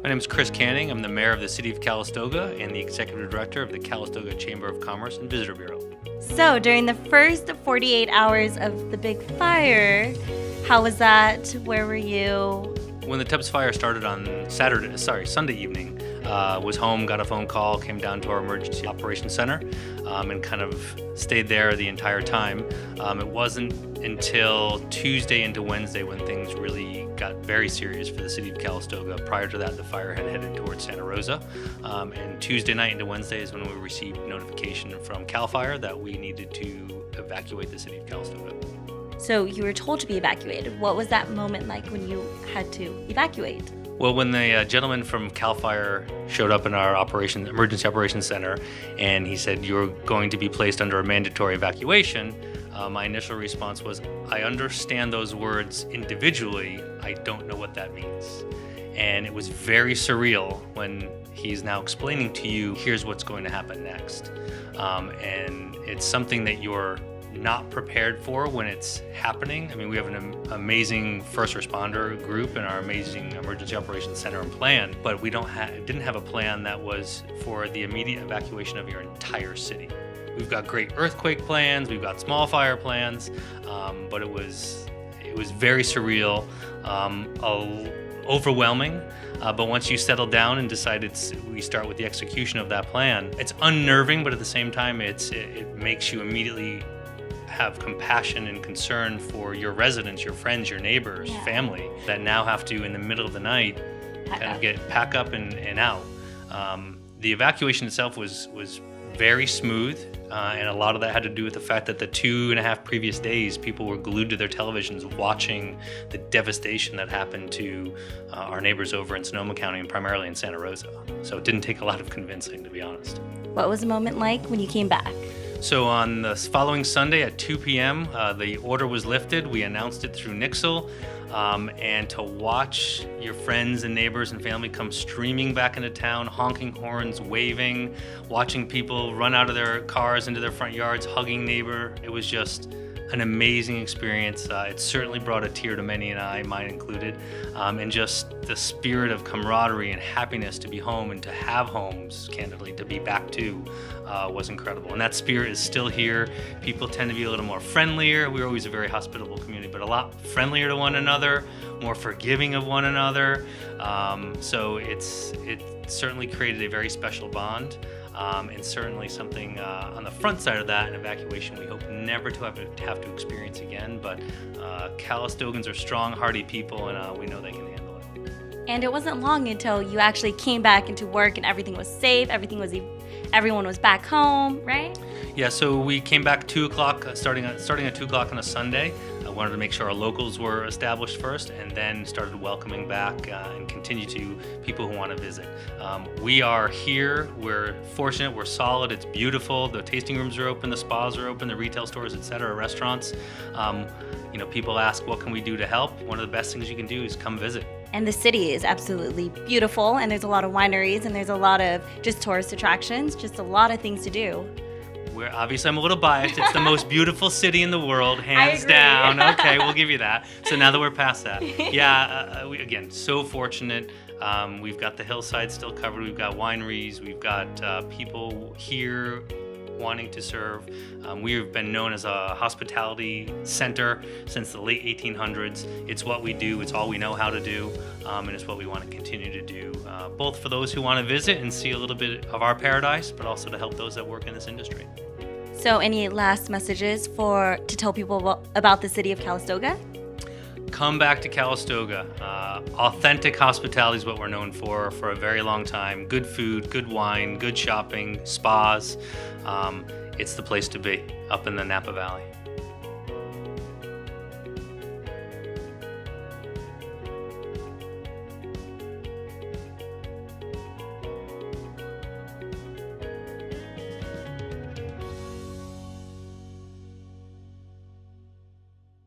My name is Chris Canning. I'm the mayor of the city of Calistoga and the executive director of the Calistoga Chamber of Commerce and Visitor Bureau. So, during the first 48 hours of the big fire, how was that? Where were you? When the Tubbs fire started on Sunday evening, was home, got a phone call, came down to our emergency operations center, and kind of stayed there the entire time. It wasn't until Tuesday into Wednesday when things really got very serious for the city of Calistoga. Prior to that, the fire had headed towards Santa Rosa, and Tuesday night into Wednesday is when we received notification from CAL FIRE that we needed to evacuate the city of Calistoga. So, you were told to be evacuated. What was that moment like when you had to evacuate? Well, when the gentleman from CAL FIRE showed up in our emergency operations center, and he said, "You're going to be placed under a mandatory evacuation," my initial response was, "I understand those words individually. I don't know what that means." And it was very surreal when he's now explaining to you, here's what's going to happen next. And it's something that you're not prepared for when it's happening. I mean, we have an amazing first responder group in our amazing emergency operations center and plan, but we didn't have a plan that was for the immediate evacuation of your entire city. We've got great earthquake plans, we've got small fire plans, but it was very surreal, overwhelming. But once you settle down and decide we start with the execution of that plan, it's unnerving, but at the same time, it makes you immediately have compassion and concern for your residents, your friends, your neighbors, family that now have to, in the middle of the night, pack up and out. The evacuation itself was very smooth, and a lot of that had to do with the fact that the 2.5 previous days, people were glued to their televisions watching the devastation that happened to our neighbors over in Sonoma County and primarily in Santa Rosa. So it didn't take a lot of convincing, to be honest. What was the moment like when you came back? So on the following Sunday at 2 p.m., the order was lifted. We announced it through Nixle. And to watch your friends and neighbors and family come streaming back into town, honking horns, waving, watching people run out of their cars into their front yards, hugging neighbor, it was just an amazing experience. It certainly brought a tear to many and I, mine included. And just the spirit of camaraderie and happiness to be home and to have homes, candidly, to be back to was incredible. And that spirit is still here. People tend to be a little more friendlier. We're always a very hospitable community, but a lot friendlier to one another, more forgiving of one another. So it certainly created a very special bond. And certainly something on the front side of that, an evacuation we hope never to have to experience again. But Calistogans are strong, hardy people, and we know they can handle it. And it wasn't long until you actually came back into work and everything was safe, everyone was back home, right? Yeah, so we came back 2 o'clock, starting at 2 o'clock on a Sunday. I wanted to make sure our locals were established first, and then started welcoming back and continue to people who want to visit. We are here. We're fortunate. We're solid. It's beautiful. The tasting rooms are open. The spas are open. The retail stores, etc., restaurants. People ask, what can we do to help? One of the best things you can do is come visit. And the city is absolutely beautiful, and there's a lot of wineries, and there's a lot of just tourist attractions, just a lot lot of things to do. Obviously, I'm a little biased. It's the most beautiful city in the world, hands I agree. down. Okay, we'll give you that. So now that we're past that, we again, so fortunate. We've got the hillside still covered. We've got wineries. We've got people here wanting to serve. We've been known as a hospitality center since the late 1800s. It's what we do. It's all we know how to do, and it's what we want to continue to do, both for those who want to visit and see a little bit of our paradise, but also to help those that work in this industry. So, any last messages to tell people about the city of Calistoga? Come back to Calistoga. Authentic hospitality is what we're known for a very long time. Good food, good wine, good shopping, spas. It's the place to be up in the Napa Valley.